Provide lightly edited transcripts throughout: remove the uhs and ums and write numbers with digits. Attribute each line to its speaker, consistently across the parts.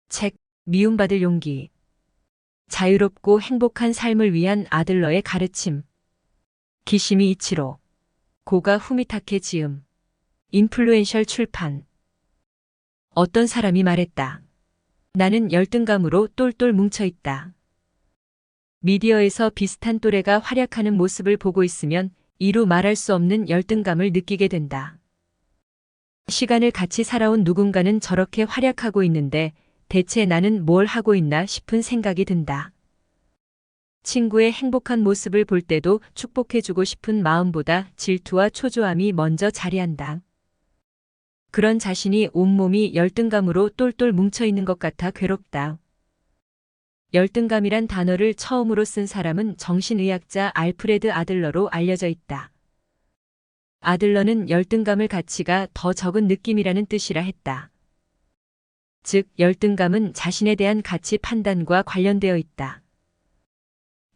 Speaker 1: 책, 미움받을 용기. 자유롭고 행복한 삶을 위한 아들러의 가르침. 기시미 이치로. 고가 후미타케 지음. 인플루엔셜 출판. 어떤 사람이 말했다. 나는 열등감으로 똘똘 뭉쳐있다. 미디어에서 비슷한 또래가 활약하는 모습을 보고 있으면 이루 말할 수 없는 열등감을 느끼게 된다. 시간을 같이 살아온 누군가는 저렇게 활약하고 있는데 대체 나는 뭘 하고 있나 싶은 생각이 든다. 친구의 행복한 모습을 볼 때도 축복해주고 싶은 마음보다 질투와 초조함이 먼저 자리한다. 그런 자신이 온몸이 열등감으로 똘똘 뭉쳐있는 것 같아 괴롭다. 열등감이란 단어를 처음으로 쓴 사람은 정신의학자 알프레드 아들러로 알려져 있다. 아들러는 열등감을 가치가 더 적은 느낌이라는 뜻이라 했다. 즉, 열등감은 자신에 대한 가치 판단과 관련되어 있다.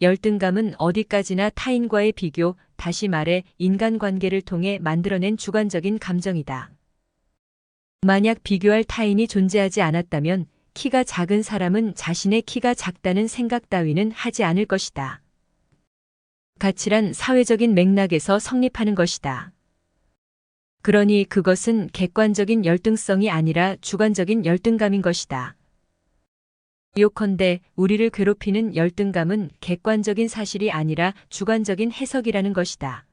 Speaker 1: 열등감은 어디까지나 타인과의 비교, 다시 말해 인간관계를 통해 만들어낸 주관적인 감정이다. 만약 비교할 타인이 존재하지 않았다면 키가 작은 사람은 자신의 키가 작다는 생각 따위는 하지 않을 것이다. 가치란 사회적인 맥락에서 성립하는 것이다. 그러니 그것은 객관적인 열등성이 아니라 주관적인 열등감인 것이다. 요컨대 우리를 괴롭히는 열등감은 객관적인 사실이 아니라 주관적인 해석이라는 것이다.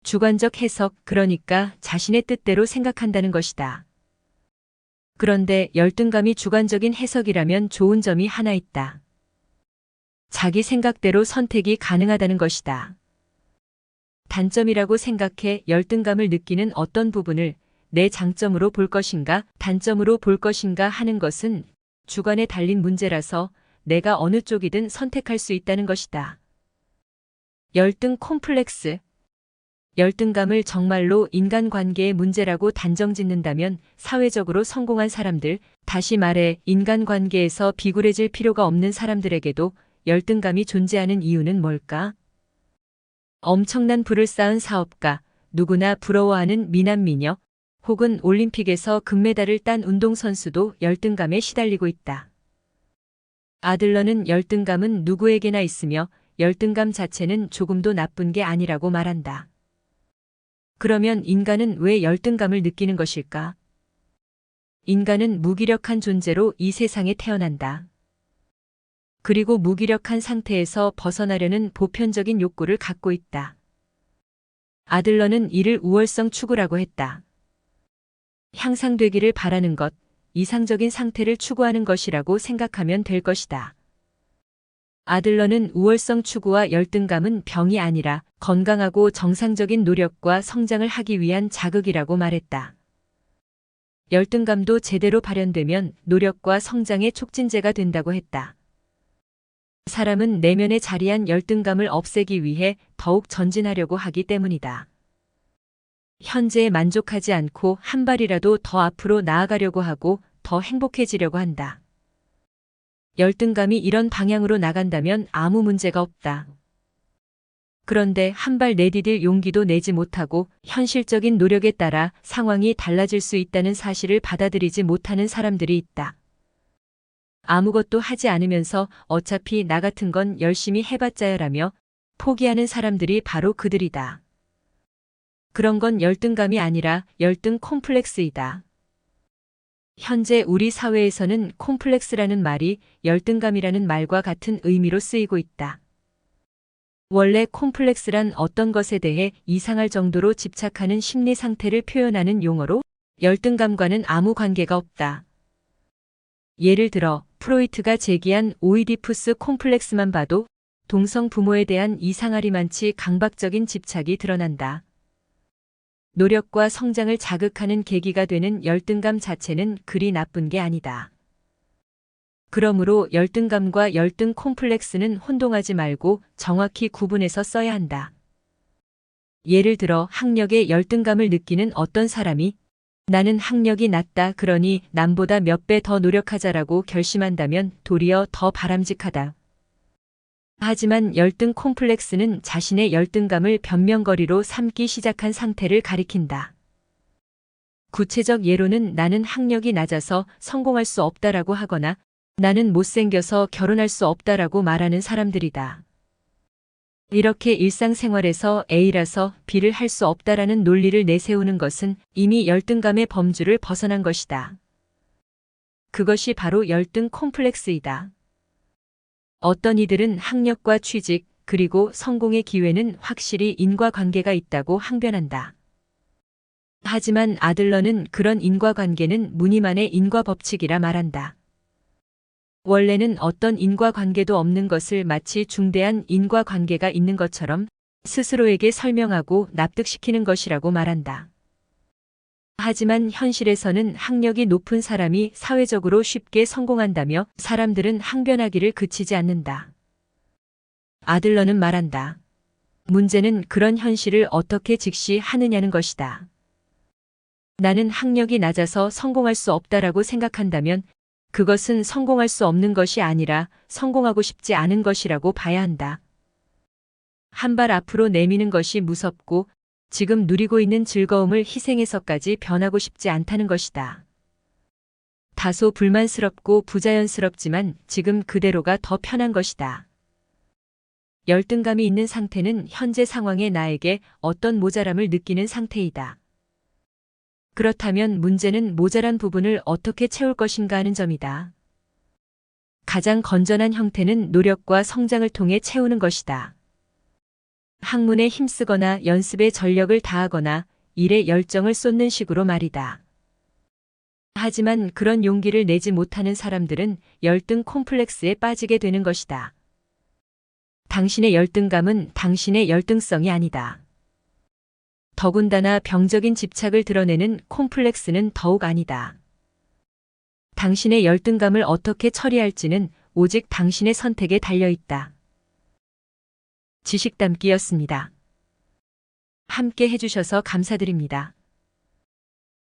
Speaker 1: 주관적 해석, 그러니까 자신의 뜻대로 생각한다는 것이다. 그런데 열등감이 주관적인 해석이라면 좋은 점이 하나 있다. 자기 생각대로 선택이 가능하다는 것이다. 단점이라고 생각해 열등감을 느끼는 어떤 부분을 내 장점으로 볼 것인가, 단점으로 볼 것인가 하는 것은 주관에 달린 문제라서 내가 어느 쪽이든 선택할 수 있다는 것이다. 열등 콤플렉스. 열등감을 정말로 인간관계의 문제라고 단정짓는다면 사회적으로 성공한 사람들, 다시 말해 인간관계에서 비굴해질 필요가 없는 사람들에게도 열등감이 존재하는 이유는 뭘까? 엄청난 부를 쌓은 사업가, 누구나 부러워하는 미남미녀, 혹은 올림픽에서 금메달을 딴 운동선수도 열등감에 시달리고 있다. 아들러는 열등감은 누구에게나 있으며 열등감 자체는 조금도 나쁜 게 아니라고 말한다. 그러면 인간은 왜 열등감을 느끼는 것일까? 인간은 무기력한 존재로 이 세상에 태어난다. 그리고 무기력한 상태에서 벗어나려는 보편적인 욕구를 갖고 있다. 아들러는 이를 우월성 추구라고 했다. 향상되기를 바라는 것, 이상적인 상태를 추구하는 것이라고 생각하면 될 것이다. 아들러는 우월성 추구와 열등감은 병이 아니라 건강하고 정상적인 노력과 성장을 하기 위한 자극이라고 말했다. 열등감도 제대로 발현되면 노력과 성장의 촉진제가 된다고 했다. 사람은 내면에 자리한 열등감을 없애기 위해 더욱 전진하려고 하기 때문이다. 현재에 만족하지 않고 한 발이라도 더 앞으로 나아가려고 하고 더 행복해지려고 한다. 열등감이 이런 방향으로 나간다면 아무 문제가 없다. 그런데 한 발 내디딜 용기도 내지 못하고 현실적인 노력에 따라 상황이 달라질 수 있다는 사실을 받아들이지 못하는 사람들이 있다. 아무것도 하지 않으면서 어차피 나 같은 건 열심히 해봤자야라며 포기하는 사람들이 바로 그들이다. 그런 건 열등감이 아니라 열등 콤플렉스이다. 현재 우리 사회에서는 콤플렉스라는 말이 열등감이라는 말과 같은 의미로 쓰이고 있다. 원래 콤플렉스란 어떤 것에 대해 이상할 정도로 집착하는 심리 상태를 표현하는 용어로 열등감과는 아무 관계가 없다. 예를 들어 프로이트가 제기한 오이디푸스 콤플렉스만 봐도 동성 부모에 대한 이상하리만치 강박적인 집착이 드러난다. 노력과 성장을 자극하는 계기가 되는 열등감 자체는 그리 나쁜 게 아니다. 그러므로 열등감과 열등 콤플렉스는 혼동하지 말고 정확히 구분해서 써야 한다. 예를 들어 학력에 열등감을 느끼는 어떤 사람이 나는 학력이 낮다 그러니 남보다 몇 배 더 노력하자라고 결심한다면 도리어 더 바람직하다. 하지만 열등 콤플렉스는 자신의 열등감을 변명거리로 삼기 시작한 상태를 가리킨다. 구체적 예로는 나는 학력이 낮아서 성공할 수 없다라고 하거나 나는 못생겨서 결혼할 수 없다라고 말하는 사람들이다. 이렇게 일상생활에서 A라서 B를 할 수 없다라는 논리를 내세우는 것은 이미 열등감의 범주를 벗어난 것이다. 그것이 바로 열등 콤플렉스이다. 어떤 이들은 학력과 취직, 그리고 성공의 기회는 확실히 인과관계가 있다고 항변한다. 하지만 아들러는 그런 인과관계는 무늬만의 인과법칙이라 말한다. 원래는 어떤 인과관계도 없는 것을 마치 중대한 인과관계가 있는 것처럼 스스로에게 설명하고 납득시키는 것이라고 말한다. 하지만 현실에서는 학력이 높은 사람이 사회적으로 쉽게 성공한다며 사람들은 항변하기를 그치지 않는다. 아들러는 말한다. 문제는 그런 현실을 어떻게 직시하느냐는 것이다. 나는 학력이 낮아서 성공할 수 없다라고 생각한다면 그것은 성공할 수 없는 것이 아니라 성공하고 싶지 않은 것이라고 봐야 한다. 한 발 앞으로 내미는 것이 무섭고 지금 누리고 있는 즐거움을 희생해서까지 변하고 싶지 않다는 것이다. 다소 불만스럽고 부자연스럽지만 지금 그대로가 더 편한 것이다. 열등감이 있는 상태는 현재 상황의 나에게 어떤 모자람을 느끼는 상태이다. 그렇다면 문제는 모자란 부분을 어떻게 채울 것인가 하는 점이다. 가장 건전한 형태는 노력과 성장을 통해 채우는 것이다. 학문에 힘쓰거나 연습에 전력을 다하거나 일에 열정을 쏟는 식으로 말이다. 하지만 그런 용기를 내지 못하는 사람들은 열등 콤플렉스에 빠지게 되는 것이다. 당신의 열등감은 당신의 열등성이 아니다. 더군다나 병적인 집착을 드러내는 콤플렉스는 더욱 아니다. 당신의 열등감을 어떻게 처리할지는 오직 당신의 선택에 달려 있다. 지식 담기였습니다. 함께 해주셔서 감사드립니다.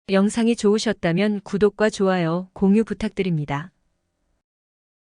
Speaker 1: 영상이 좋으셨다면 구독과 좋아요, 공유 부탁드립니다.